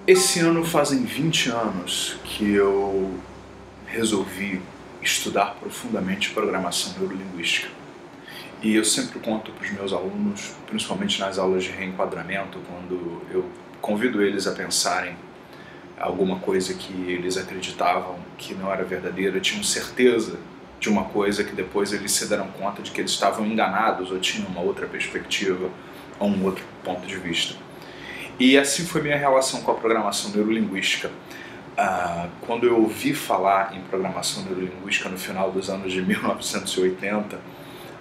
Esse ano fazem 20 anos que eu resolvi estudar profundamente programação neurolinguística. E eu sempre conto para os meus alunos, principalmente nas aulas de reenquadramento, quando eu convido eles a pensarem alguma coisa que eles acreditavam que não era verdadeira, tinham certeza de uma coisa que depois eles se deram conta de que eles estavam enganados ou tinham uma outra perspectiva ou um outro ponto de vista. E assim foi minha relação com a programação neurolinguística. Quando eu ouvi falar em programação neurolinguística no final dos anos de 1980,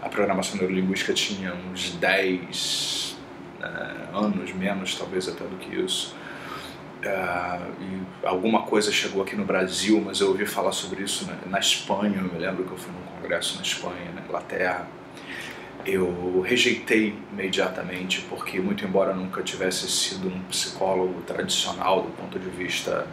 a programação neurolinguística tinha uns 10 anos, menos talvez até do que isso. E alguma coisa chegou aqui no Brasil, mas eu ouvi falar sobre isso na Espanha. Eu me lembro que eu fui num congresso na Espanha, na Inglaterra. Eu rejeitei imediatamente, porque muito embora nunca tivesse sido um psicólogo tradicional do ponto de vista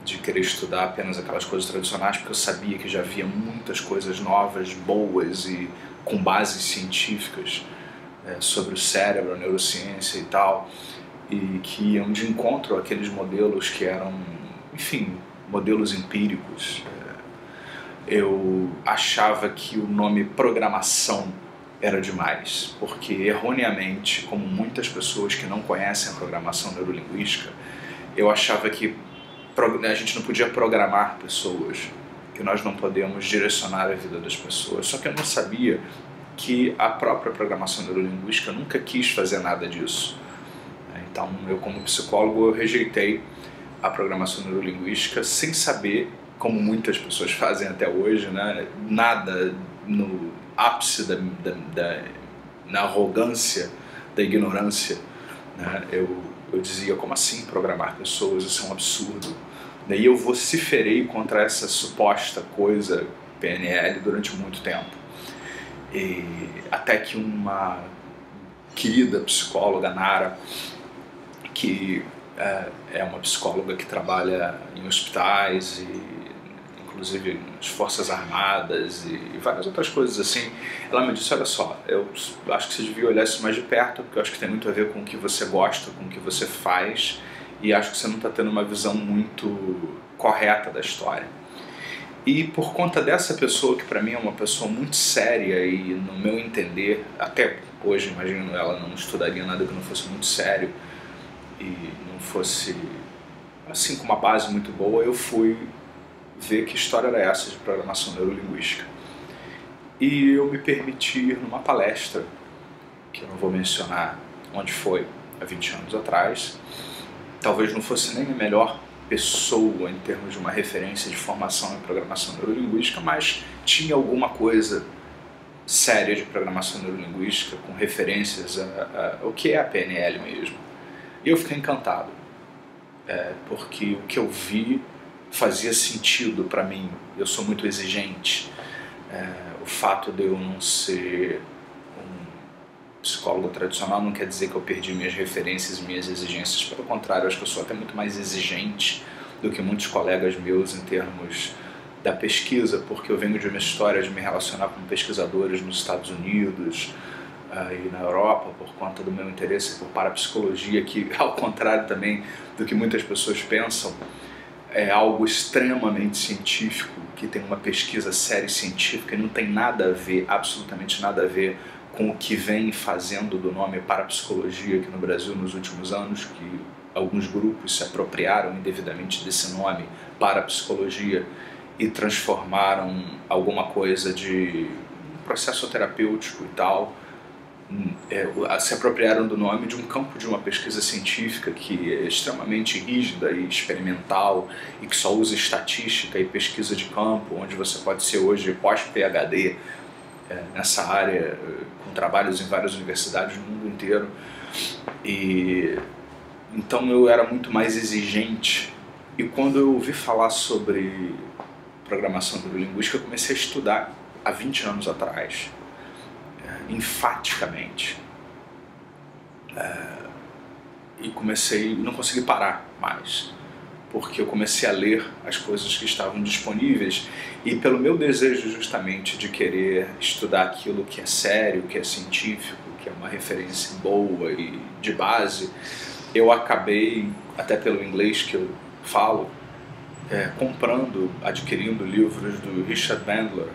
de querer estudar apenas aquelas coisas tradicionais, porque eu sabia que já havia muitas coisas novas, boas e com bases científicas sobre o cérebro, a neurociência e tal, e que iam de encontro àqueles modelos que eram, enfim, modelos empíricos. Eu achava que o nome programação era demais, porque erroneamente, como muitas pessoas que não conhecem a programação neurolinguística, eu achava que a gente não podia programar pessoas, que nós não podemos direcionar a vida das pessoas. Só que eu não sabia que a própria programação neurolinguística nunca quis fazer nada disso. Então, eu como psicólogo, eu rejeitei a programação neurolinguística sem saber, como muitas pessoas fazem até hoje, né? Nada no ápice na arrogância da ignorância, né? Eu dizia, como assim programar pessoas? Isso é um absurdo. Daí eu vociferei contra essa suposta coisa PNL durante muito tempo. E até que uma querida psicóloga, Nara, que é uma psicóloga que trabalha em hospitais e inclusive nas Forças Armadas e várias outras coisas assim, ela me disse, olha só, eu acho que você devia olhar isso mais de perto, porque eu acho que tem muito a ver com o que você gosta, com o que você faz, e acho que você não está tendo uma visão muito correta da história. E por conta dessa pessoa, que para mim é uma pessoa muito séria e no meu entender, até hoje imagino ela não estudaria nada que não fosse muito sério e não fosse assim com uma base muito boa, eu fui ver que história era essa de programação neurolinguística. E eu me permiti ir numa palestra, que eu não vou mencionar onde foi, há 20 anos atrás. Talvez não fosse nem a melhor pessoa em termos de uma referência de formação em programação neurolinguística, mas tinha alguma coisa séria de programação neurolinguística, com referências ao que é a PNL mesmo. E eu fiquei encantado, porque o que eu vi fazia sentido para mim. Eu sou muito exigente. O fato de eu não ser um psicólogo tradicional não quer dizer que eu perdi minhas referências e minhas exigências. Pelo contrário, eu acho que eu sou até muito mais exigente do que muitos colegas meus em termos da pesquisa, porque eu venho de uma história de me relacionar com pesquisadores nos Estados Unidos e na Europa, por conta do meu interesse por parapsicologia, que, ao contrário também do que muitas pessoas pensam, é algo extremamente científico, que tem uma pesquisa séria e científica e não tem nada a ver, absolutamente nada a ver com o que vem fazendo do nome parapsicologia aqui no Brasil nos últimos anos, que alguns grupos se apropriaram indevidamente desse nome parapsicologia e transformaram alguma coisa de processo terapêutico e tal, se apropriaram do nome de um campo de uma pesquisa científica que é extremamente rígida e experimental e que só usa estatística e pesquisa de campo, onde você pode ser hoje pós-PhD nessa área, com trabalhos em várias universidades no mundo inteiro. E então eu era muito mais exigente, e quando eu ouvi falar sobre programação neurolinguística, eu comecei a estudar há 20 anos atrás, enfaticamente, e não consegui parar mais, porque eu comecei a ler as coisas que estavam disponíveis, e pelo meu desejo justamente de querer estudar aquilo que é sério, que é científico, que é uma referência boa e de base, eu acabei, até pelo inglês que eu falo, adquirindo livros do Richard Bandler,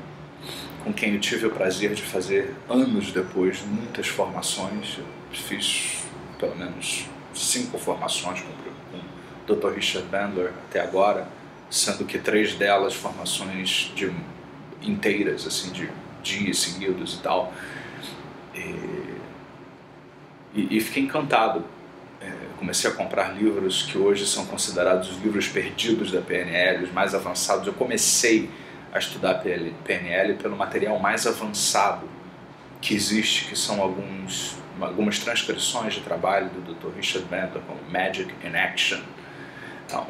com quem eu tive o prazer de fazer anos depois muitas formações. Eu fiz pelo menos 5 formações com o Dr. Richard Bandler até agora, sendo que 3 delas formações inteiras, assim, de dias seguidos e tal. E fiquei encantado. Comecei a comprar livros que hoje são considerados os livros perdidos da PNL, os mais avançados. Eu comecei a estudar PNL pelo material mais avançado que existe, que são algumas transcrições de trabalho do Dr. Richard Bandler, como Magic in Action,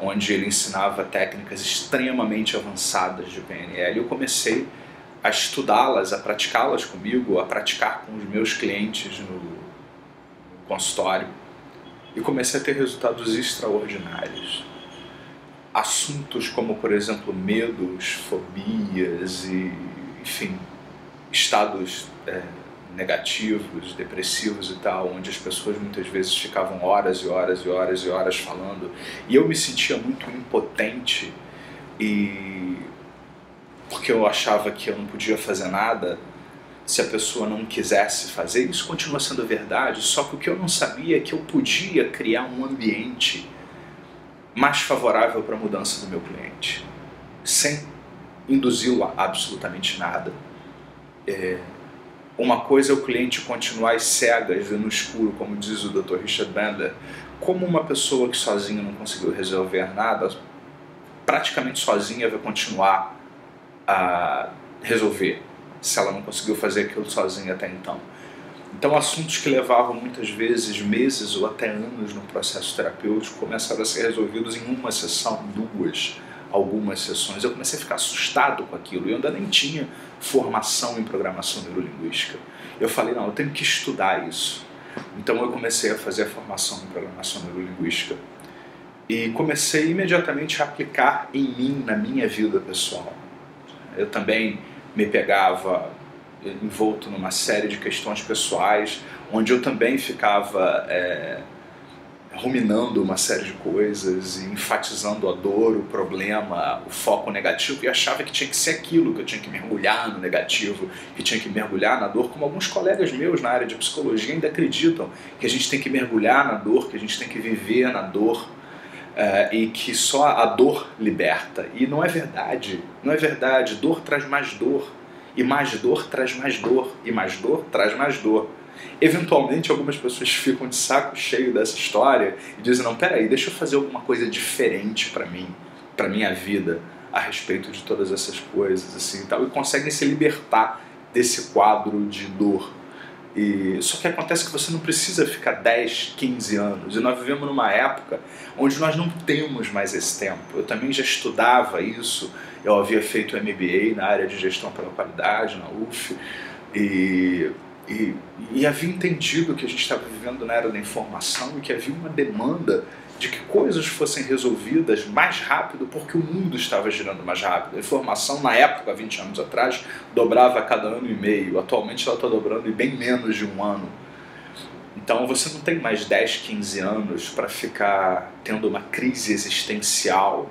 onde ele ensinava técnicas extremamente avançadas de PNL. Eu comecei a estudá-las, a praticá-las comigo, a praticar com os meus clientes no consultório, e comecei a ter resultados extraordinários. Assuntos como, por exemplo, medos, fobias e, enfim, estados negativos, depressivos e tal, onde as pessoas muitas vezes ficavam horas e horas e horas e horas falando, e eu me sentia muito impotente, porque eu achava que eu não podia fazer nada se a pessoa não quisesse fazer. Isso continua sendo verdade, só que o que eu não sabia é que eu podia criar um ambiente mais favorável para a mudança do meu cliente, sem induzi-lo a absolutamente nada. Uma coisa é o cliente continuar às cegas, no escuro, como diz o Dr. Richard Bandler, como uma pessoa que sozinha não conseguiu resolver nada, praticamente sozinha vai continuar a resolver, se ela não conseguiu fazer aquilo sozinha até então. Então, assuntos que levavam muitas vezes meses ou até anos no processo terapêutico começaram a ser resolvidos em uma sessão, 2, algumas sessões. Eu comecei a ficar assustado com aquilo, e eu ainda nem tinha formação em programação neurolinguística. Eu falei, não, eu tenho que estudar isso. Então eu comecei a fazer a formação em programação neurolinguística e comecei imediatamente a aplicar em mim, na minha vida pessoal. Eu também me pegava envolto numa série de questões pessoais, onde eu também ficava ruminando uma série de coisas e enfatizando a dor, o problema, o foco negativo, e achava que tinha que ser aquilo, que eu tinha que mergulhar no negativo, que tinha que mergulhar na dor, como alguns colegas meus na área de psicologia ainda acreditam, que a gente tem que mergulhar na dor, que a gente tem que viver na dor, e que só a dor liberta. E não é verdade, não é verdade. Dor traz mais dor, e mais dor traz mais dor, e mais dor traz mais dor. Eventualmente algumas pessoas ficam de saco cheio dessa história e dizem, não, peraí, deixa eu fazer alguma coisa diferente para mim, para minha vida, a respeito de todas essas coisas, assim, e tal, e conseguem se libertar desse quadro de dor. Só que acontece que você não precisa ficar 10, 15 anos, e nós vivemos numa época onde nós não temos mais esse tempo. Eu também já estudava isso, eu havia feito MBA na área de gestão pela qualidade, na UF, e havia entendido que a gente estava vivendo na era da informação e que havia uma demanda de que coisas fossem resolvidas mais rápido, porque o mundo estava girando mais rápido. A informação, na época, 20 anos atrás, dobrava a cada ano e meio. Atualmente ela está dobrando em bem menos de um ano. Então você não tem mais 10, 15 anos para ficar tendo uma crise existencial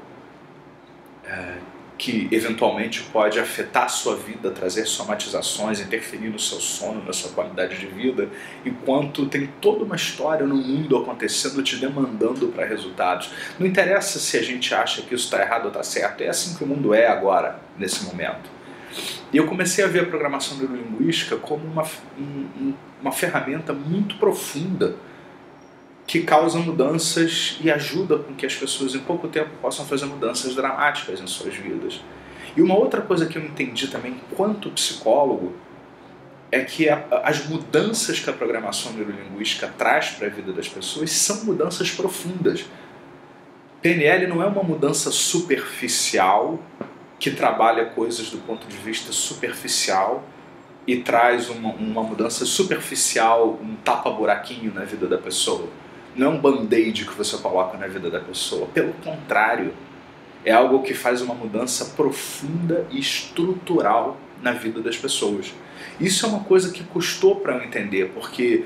que eventualmente pode afetar a sua vida, trazer somatizações, interferir no seu sono, na sua qualidade de vida, enquanto tem toda uma história no mundo acontecendo, te demandando para resultados. Não interessa se a gente acha que isso está errado ou está certo, é assim que o mundo é agora, nesse momento. E eu comecei a ver a programação neurolinguística como uma ferramenta muito profunda que causa mudanças e ajuda com que as pessoas em pouco tempo possam fazer mudanças dramáticas em suas vidas. E uma outra coisa que eu entendi também enquanto psicólogo é que as mudanças que a programação neurolinguística traz para a vida das pessoas são mudanças profundas. PNL não é uma mudança superficial que trabalha coisas do ponto de vista superficial e traz uma mudança superficial, um tapa-buraquinho na vida da pessoa. Não é um band-aid que você coloca na vida da pessoa. Pelo contrário, é algo que faz uma mudança profunda e estrutural na vida das pessoas. Isso é uma coisa que custou para eu entender, porque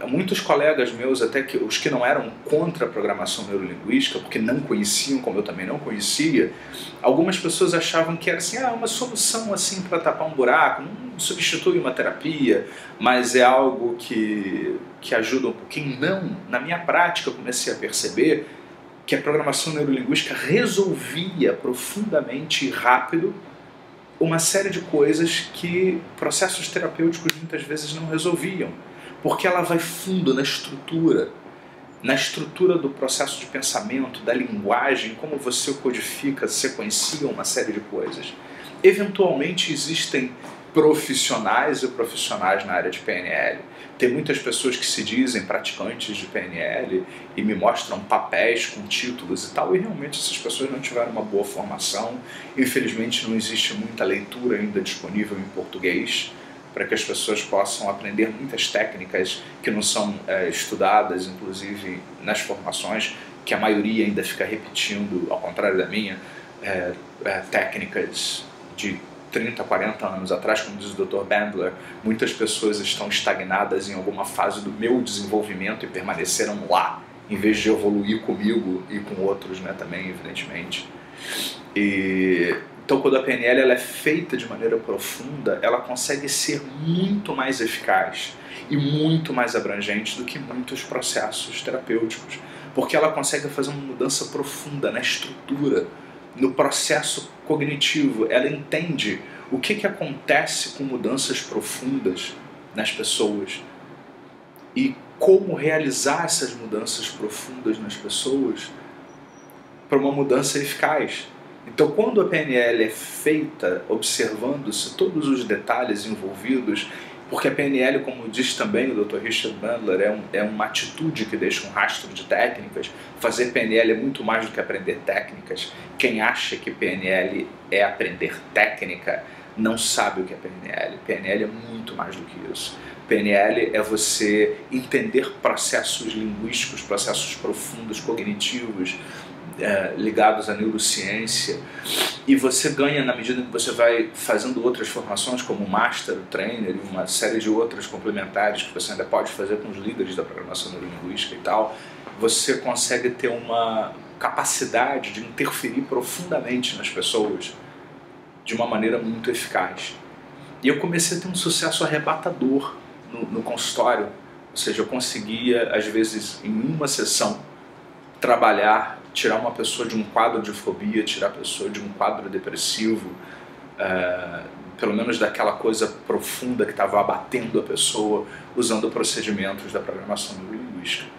muitos colegas meus, até que os que não eram contra a programação neurolinguística, porque não conheciam, como eu também não conhecia, algumas pessoas achavam que era assim, uma solução assim para tapar um buraco, não substitui uma terapia, mas é algo que ajuda um pouquinho. Não, na minha prática eu comecei a perceber que a programação neurolinguística resolvia profundamente e rápido uma série de coisas que processos terapêuticos muitas vezes não resolviam, porque ela vai fundo na estrutura do processo de pensamento, da linguagem, como você codifica, sequencia uma série de coisas. Eventualmente existem profissionais e profissionais na área de PNL. Tem muitas pessoas que se dizem praticantes de PNL e me mostram papéis com títulos e tal, e realmente essas pessoas não tiveram uma boa formação. Infelizmente não existe muita leitura ainda disponível em português para que as pessoas possam aprender muitas técnicas que não são estudadas, inclusive nas formações, que a maioria ainda fica repetindo, ao contrário da minha, técnicas de 30, 40 anos atrás, como diz o Dr. Bandler. Muitas pessoas estão estagnadas em alguma fase do meu desenvolvimento e permaneceram lá, em vez de evoluir comigo e com outros, né, também, evidentemente. Então, quando a PNL ela é feita de maneira profunda, ela consegue ser muito mais eficaz e muito mais abrangente do que muitos processos terapêuticos, porque ela consegue fazer uma mudança profunda na estrutura, no processo cognitivo. Ela entende o que acontece com mudanças profundas nas pessoas e como realizar essas mudanças profundas nas pessoas para uma mudança eficaz. Então, quando a PNL é feita observando-se todos os detalhes envolvidos, porque a PNL, como diz também o Dr. Richard Bandler, é uma atitude que deixa um rastro de técnicas. Fazer PNL é muito mais do que aprender técnicas. Quem acha que PNL é aprender técnica não sabe o que é PNL. PNL é muito mais do que isso. PNL é você entender processos linguísticos, processos profundos, cognitivos, ligados à neurociência, e você ganha na medida que você vai fazendo outras formações como Master, Trainer e uma série de outras complementares que você ainda pode fazer com os líderes da programação neurolinguística e tal. Você consegue ter uma capacidade de interferir profundamente nas pessoas de uma maneira muito eficaz. E eu comecei a ter um sucesso arrebatador no consultório, ou seja, eu conseguia, às vezes, em uma sessão, tirar uma pessoa de um quadro de fobia, tirar a pessoa de um quadro depressivo, pelo menos daquela coisa profunda que estava abatendo a pessoa, usando procedimentos da programação neurolinguística.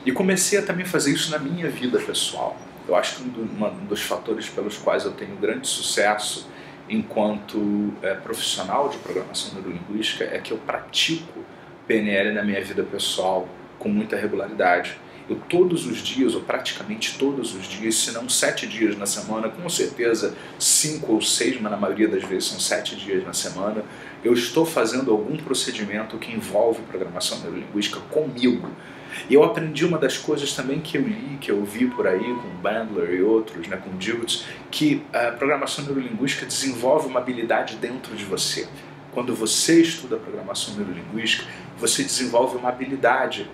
E comecei a também fazer isso na minha vida pessoal. Eu acho que um dos fatores pelos quais eu tenho grande sucesso enquanto profissional de programação neurolinguística é que eu pratico PNL na minha vida pessoal com muita regularidade. Eu todos os dias, ou praticamente todos os dias, se não 7 dias na semana, com certeza 5 ou 6, mas na maioria das vezes são 7 dias na semana, eu estou fazendo algum procedimento que envolve programação neurolinguística comigo. E eu aprendi uma das coisas também que eu li, que eu vi por aí com Bandler e outros, né, com Diltz, que a programação neurolinguística desenvolve uma habilidade dentro de você. Quando você estuda programação neurolinguística, você desenvolve uma habilidade.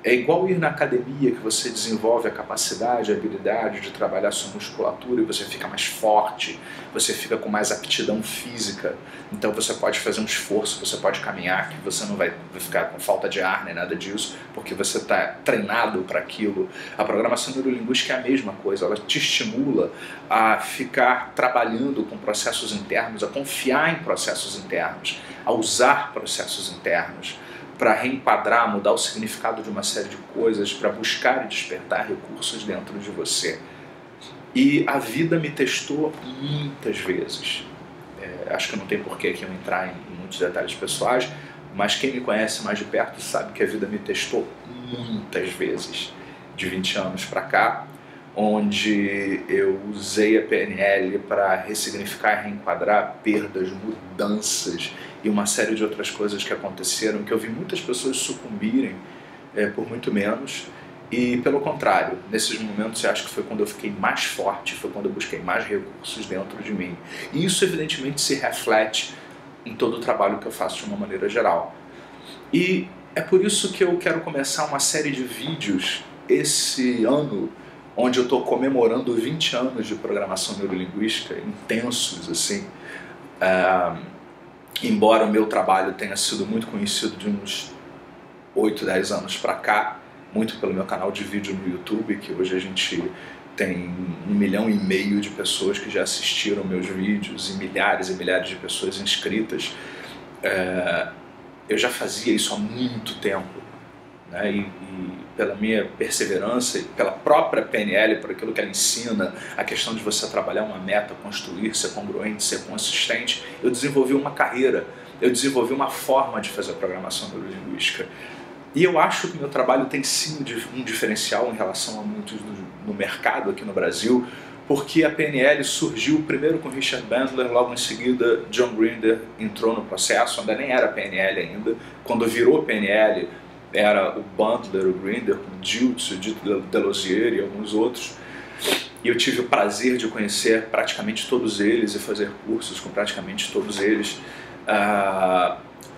É igual ir na academia, que você desenvolve a capacidade, a habilidade de trabalhar sua musculatura e você fica mais forte, você fica com mais aptidão física, então você pode fazer um esforço, você pode caminhar, que você não vai ficar com falta de ar nem nada disso, porque você está treinado para aquilo. A programação neurolinguística é a mesma coisa, ela te estimula a ficar trabalhando com processos internos, a confiar em processos internos, a usar processos internos, para reenquadrar, mudar o significado de uma série de coisas, para buscar e despertar recursos dentro de você. E a vida me testou muitas vezes. Acho que não tem porquê aqui eu entrar em muitos detalhes pessoais, mas quem me conhece mais de perto sabe que a vida me testou muitas vezes, de 20 anos para cá, onde eu usei a PNL para ressignificar, reenquadrar perdas, mudanças e uma série de outras coisas que aconteceram, que eu vi muitas pessoas sucumbirem por muito menos, e pelo contrário, nesses momentos eu acho que foi quando eu fiquei mais forte, foi quando eu busquei mais recursos dentro de mim. E isso evidentemente se reflete em todo o trabalho que eu faço de uma maneira geral. E É por isso que eu quero começar uma série de vídeos esse ano, onde eu estou comemorando 20 anos de programação neurolinguística, intensos assim. Embora o meu trabalho tenha sido muito conhecido de uns 8, 10 anos para cá, muito pelo meu canal de vídeo no YouTube, que hoje a gente tem 1,5 milhão de pessoas que já assistiram meus vídeos e milhares de pessoas inscritas. Eu já fazia isso há muito tempo, né? E pela minha perseverança e pela própria PNL, por aquilo que ela ensina, a questão de você trabalhar uma meta, construir, ser congruente, ser consistente, eu desenvolvi uma carreira, eu desenvolvi uma forma de fazer a programação neurolinguística. E eu acho que o meu trabalho tem sim um diferencial em relação a muitos no mercado aqui no Brasil, porque a PNL surgiu primeiro com Richard Bandler, logo em seguida John Grinder entrou no processo, ainda nem era PNL ainda. Quando virou PNL era o Bandler, o Grinder, o Dilts, o Dito Delosier e alguns outros. E eu tive o prazer de conhecer praticamente todos eles e fazer cursos com praticamente todos eles.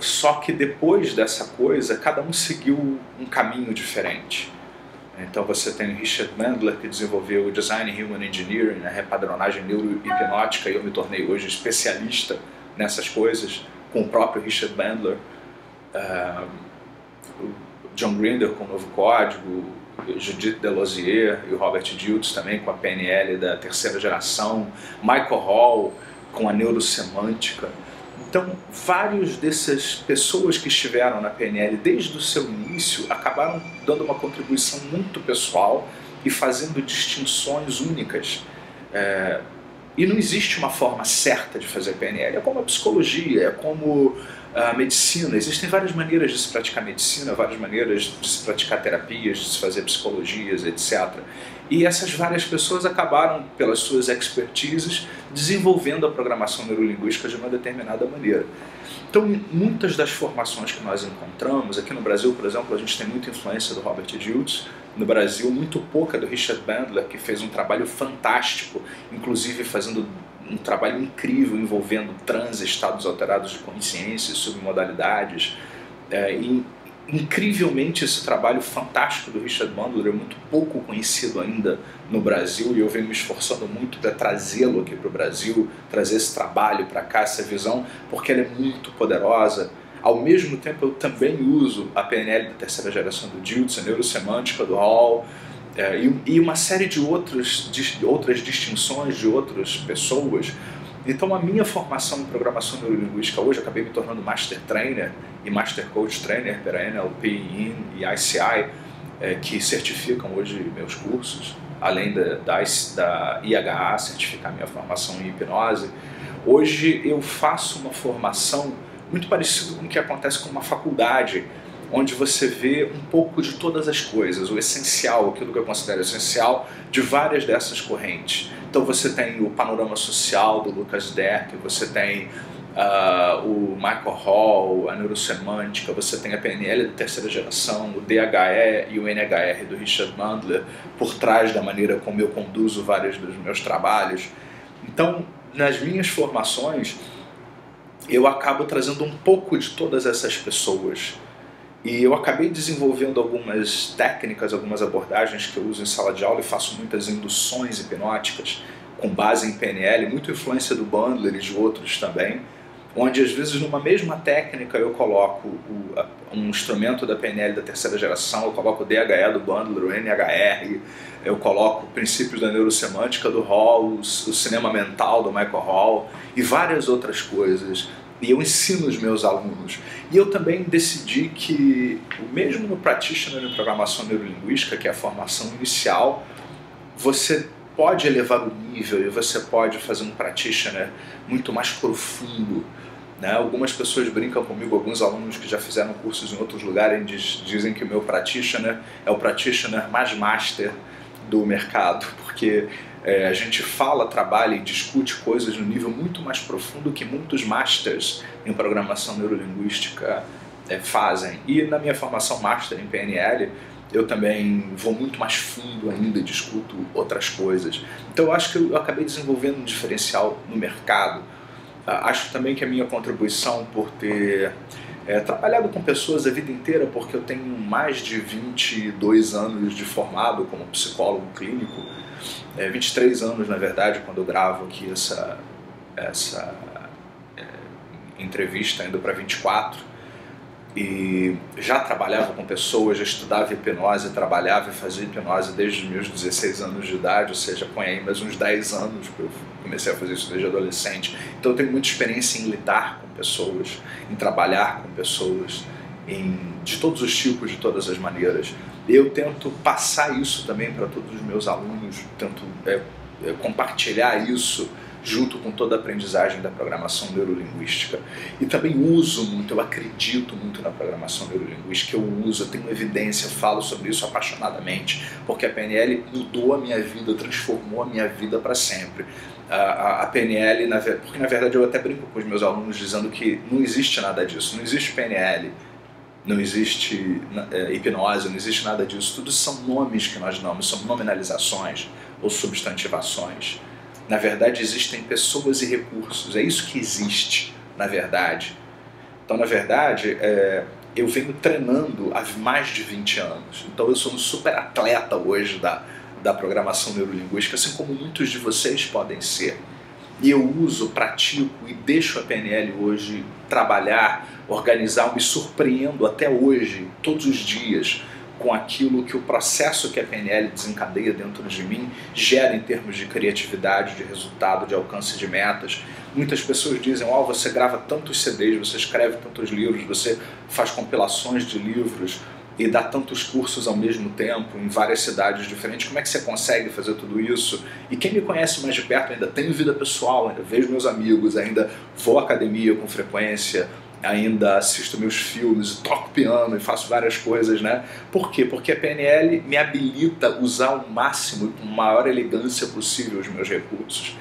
Só que depois dessa coisa, cada um seguiu um caminho diferente. Então você tem o Richard Bandler, que desenvolveu o Design Human Engineering, a repadronagem neurohipnótica, e eu me tornei hoje especialista nessas coisas, com o próprio Richard Bandler. O John Grinder com o Novo Código, o Judith Delosier e o Robert Dilts também com a PNL da terceira geração, Michael Hall com a neurosemântica. Então, várias dessas pessoas que estiveram na PNL desde o seu início acabaram dando uma contribuição muito pessoal e fazendo distinções únicas. E não existe uma forma certa de fazer PNL, é como a psicologia, é como a medicina. Existem várias maneiras de se praticar medicina, várias maneiras de se praticar terapias, de se fazer psicologias, etc. E essas várias pessoas acabaram, pelas suas expertises, desenvolvendo a programação neurolinguística de uma determinada maneira. Então, muitas das formações que nós encontramos, aqui no Brasil, por exemplo, a gente tem muita influência do Robert Dilts, no Brasil muito pouca do Richard Bandler, que fez um trabalho fantástico, inclusive fazendo um trabalho incrível envolvendo transe, estados alterados de consciência, submodalidades. Incrivelmente, esse trabalho fantástico do Richard Bandler é muito pouco conhecido ainda no Brasil, e eu venho me esforçando muito para trazê-lo aqui para o Brasil, trazer esse trabalho para cá, essa visão, porque ela é muito poderosa. Ao mesmo tempo, eu também uso a PNL da terceira geração do Dilts, a neurosemântica do Hall, e uma série de outras distinções de outras pessoas. Então, a minha formação em programação neurolinguística hoje, eu acabei me tornando Master Trainer e Master Coach Trainer pela NLP, IN e ICI, que certificam hoje meus cursos, além da IHA certificar minha formação em hipnose. Hoje eu faço uma formação muito parecida com o que acontece com uma faculdade, onde você vê um pouco de todas as coisas, o essencial, aquilo que eu considero essencial, de várias dessas correntes. Então você tem o panorama social do Lucas Derk, você tem o Michael Hall, a neurosemântica, você tem a PNL da terceira geração, o DHE e o NHR do Richard Bandler, por trás da maneira como eu conduzo vários dos meus trabalhos. Então, nas minhas formações, eu acabo trazendo um pouco de todas essas pessoas. E eu acabei desenvolvendo algumas técnicas, algumas abordagens que eu uso em sala de aula e faço muitas induções hipnóticas com base em PNL, muita influência do Bandler e de outros também, onde às vezes numa mesma técnica eu coloco um instrumento da PNL da terceira geração, eu coloco o DHE do Bandler, o NHR, eu coloco princípios da neurosemântica do Hall, o cinema mental do Michael Hall e várias outras coisas. E eu ensino os meus alunos. E eu também decidi que, mesmo no Practitioner em Programação Neurolinguística, que é a formação inicial, você pode elevar o nível e você pode fazer um Practitioner muito mais profundo. Né? Algumas pessoas brincam comigo, alguns alunos que já fizeram cursos em outros lugares dizem que o meu Practitioner é o Practitioner mais master do mercado, porque a gente fala, trabalha e discute coisas no nível muito mais profundo que muitos masters em programação neurolinguística fazem. E na minha formação master em PNL, eu também vou muito mais fundo ainda e discuto outras coisas. Então eu acho que eu acabei desenvolvendo um diferencial no mercado. Acho também que a minha contribuição por ter trabalhado com pessoas a vida inteira, porque eu tenho mais de 22 anos de formado como psicólogo clínico, 23 anos na verdade, quando eu gravo aqui essa entrevista, indo para 24, e já trabalhava com pessoas, já estudava hipnose, trabalhava e fazia hipnose desde os meus 16 anos de idade, ou seja, põe aí mais uns 10 anos, porque eu comecei a fazer isso desde adolescente. Então eu tenho muita experiência em lidar com pessoas, em trabalhar com pessoas, de todos os tipos, de todas as maneiras. Eu tento passar isso também para todos os meus alunos, tento compartilhar isso junto com toda a aprendizagem da programação neurolinguística. E também uso muito, eu acredito muito na programação neurolinguística, eu tenho evidência, falo sobre isso apaixonadamente, porque a PNL mudou a minha vida, transformou a minha vida para sempre. A PNL, porque na verdade eu até brinco com os meus alunos dizendo que não existe nada disso, não existe PNL, não existe hipnose, não existe nada disso, tudo são nomes que nós damos, são nominalizações ou substantivações. Na verdade, existem pessoas e recursos, é isso que existe, na verdade. Então, na verdade, eu venho treinando há mais de 20 anos. Então, eu sou um super atleta hoje da programação neurolinguística, assim como muitos de vocês podem ser. E eu uso, pratico e deixo a PNL hoje trabalhar, organizar, me surpreendo até hoje, todos os dias, com aquilo que o processo que a PNL desencadeia dentro de mim gera em termos de criatividade, de resultado, de alcance de metas. Muitas pessoas dizem, você grava tantos CDs, você escreve tantos livros, você faz compilações de livros e dá tantos cursos ao mesmo tempo em várias cidades diferentes, como é que você consegue fazer tudo isso? E quem me conhece mais de perto, ainda tenho vida pessoal, ainda vejo meus amigos, ainda vou à academia com frequência, ainda assisto meus filmes, toco piano e faço várias coisas, né? Por quê? Porque a PNL me habilita a usar ao máximo e com a maior elegância possível os meus recursos.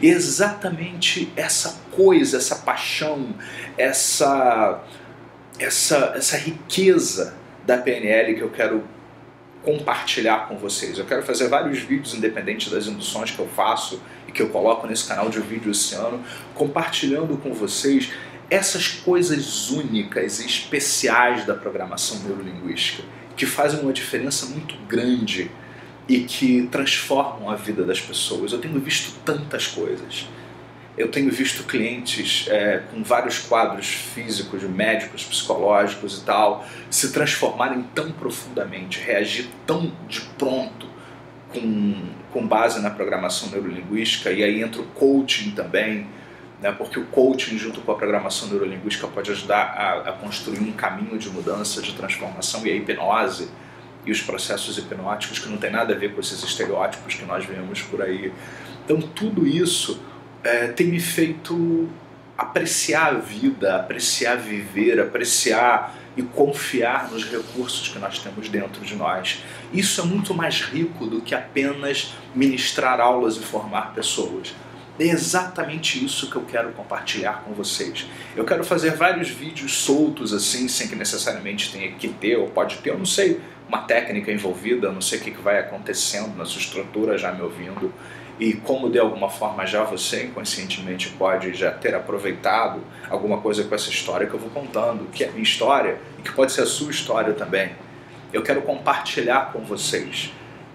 E exatamente essa coisa, essa paixão, essa riqueza da PNL que eu quero compartilhar com vocês. Eu quero fazer vários vídeos independentes das induções que eu faço e que eu coloco nesse canal de vídeo esse ano, compartilhando com vocês essas coisas únicas e especiais da programação neurolinguística, que fazem uma diferença muito grande e que transformam a vida das pessoas. Eu tenho visto tantas coisas. Eu tenho visto clientes com vários quadros físicos, médicos, psicológicos e tal, se transformarem tão profundamente, reagir tão de pronto com base na programação neurolinguística, e aí entra o coaching também, né, porque o coaching junto com a programação neurolinguística pode ajudar a construir um caminho de mudança, de transformação, e a hipnose e os processos hipnóticos que não tem nada a ver com esses estereótipos que nós vemos por aí. Então tudo isso tem me feito apreciar a vida, apreciar viver, apreciar e confiar nos recursos que nós temos dentro de nós. Isso é muito mais rico do que apenas ministrar aulas e formar pessoas. É exatamente isso que eu quero compartilhar com vocês. Eu quero fazer vários vídeos soltos assim, sem que necessariamente tenha que ter ou pode ter, eu não sei, uma técnica envolvida, eu não sei o que vai acontecendo na sua estrutura já me ouvindo. E como de alguma forma já você inconscientemente pode já ter aproveitado alguma coisa com essa história que eu vou contando, que é a minha história e que pode ser a sua história também. Eu quero compartilhar com vocês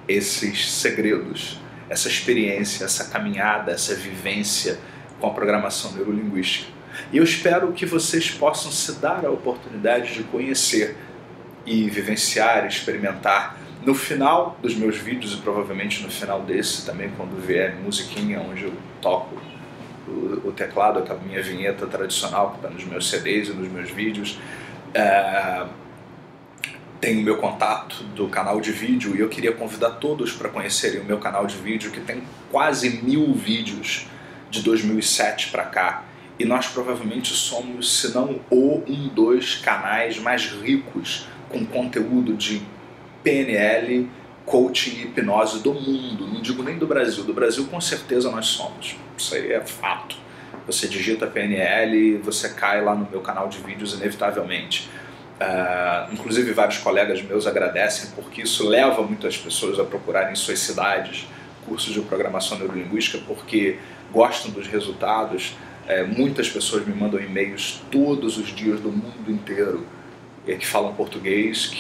esses segredos, essa experiência, essa caminhada, essa vivência com a programação neurolinguística. E eu espero que vocês possam se dar a oportunidade de conhecer e vivenciar, experimentar. No final dos meus vídeos, e provavelmente no final desse também, quando vier musiquinha onde eu toco o teclado, aquela minha vinheta tradicional que está nos meus CDs e nos meus vídeos, tem o meu contato do canal de vídeo, e eu queria convidar todos para conhecerem o meu canal de vídeo, que tem quase 1000 vídeos de 2007 para cá. E nós provavelmente somos, se não dos canais mais ricos com conteúdo de PNL, coaching e hipnose do mundo. Não digo nem do Brasil. Do Brasil com certeza nós somos. Isso aí é fato. Você digita PNL e você cai lá no meu canal de vídeos inevitavelmente. Inclusive vários colegas meus agradecem, porque isso leva muitas pessoas a procurarem em suas cidades cursos de programação neurolinguística, porque gostam dos resultados, Muitas pessoas me mandam e-mails todos os dias do mundo inteiro que falam português,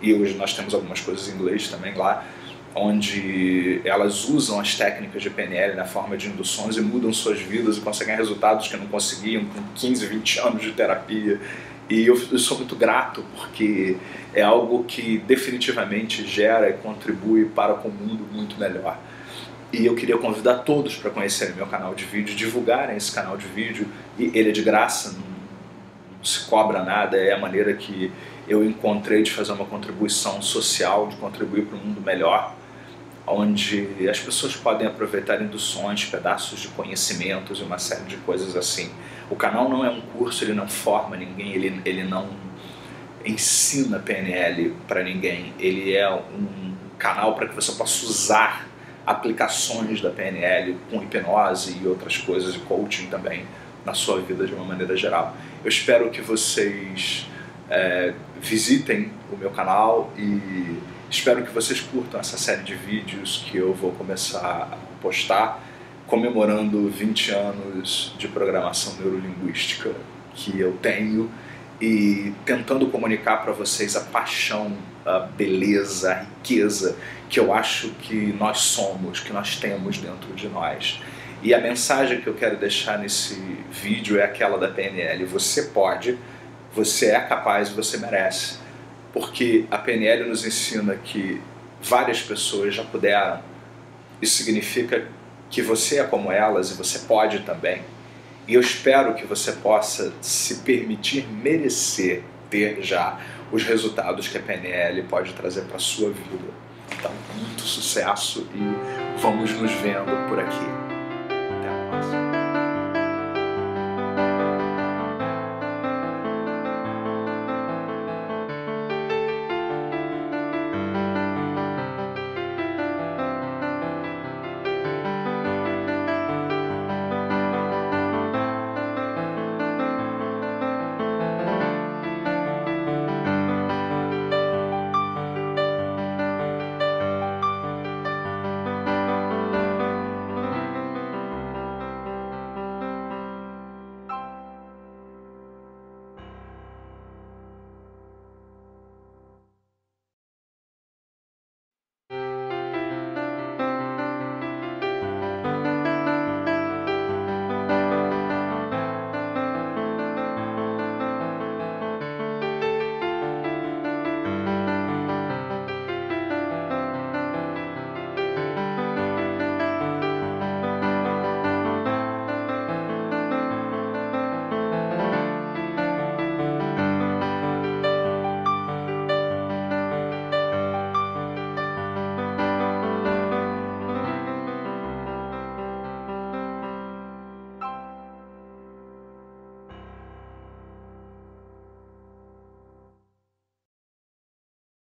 e hoje nós temos algumas coisas em inglês também lá, onde elas usam as técnicas de PNL na forma de induções e mudam suas vidas e conseguem resultados que não conseguiam com 15, 20 anos de terapia. E eu sou muito grato, porque é algo que definitivamente gera e contribui para com o mundo muito melhor. E eu queria convidar todos para conhecerem meu canal de vídeo, divulgarem esse canal de vídeo, e ele é de graça, não se cobra nada, é a maneira que eu encontrei de fazer uma contribuição social, de contribuir para um mundo melhor, onde as pessoas podem aproveitar induções, pedaços de conhecimentos e uma série de coisas assim. O canal não é um curso, ele não forma ninguém, ele não ensina PNL para ninguém, ele é um canal para que você possa usar aplicações da PNL com hipnose e outras coisas, e coaching também, na sua vida de uma maneira geral. Eu espero que vocês visitem o meu canal e espero que vocês curtam essa série de vídeos que eu vou começar a postar, comemorando 20 anos de programação neurolinguística que eu tenho e tentando comunicar para vocês a paixão, a beleza, a riqueza que eu acho que nós somos, que nós temos dentro de nós. E a mensagem que eu quero deixar nesse vídeo é aquela da PNL. Você pode, você é capaz, você merece. Porque a PNL nos ensina que várias pessoas já puderam. Isso significa que você é como elas e você pode também. E eu espero que você possa se permitir merecer ter já os resultados que a PNL pode trazer para a sua vida. Então, muito sucesso e vamos nos vendo por aqui. Até a próxima.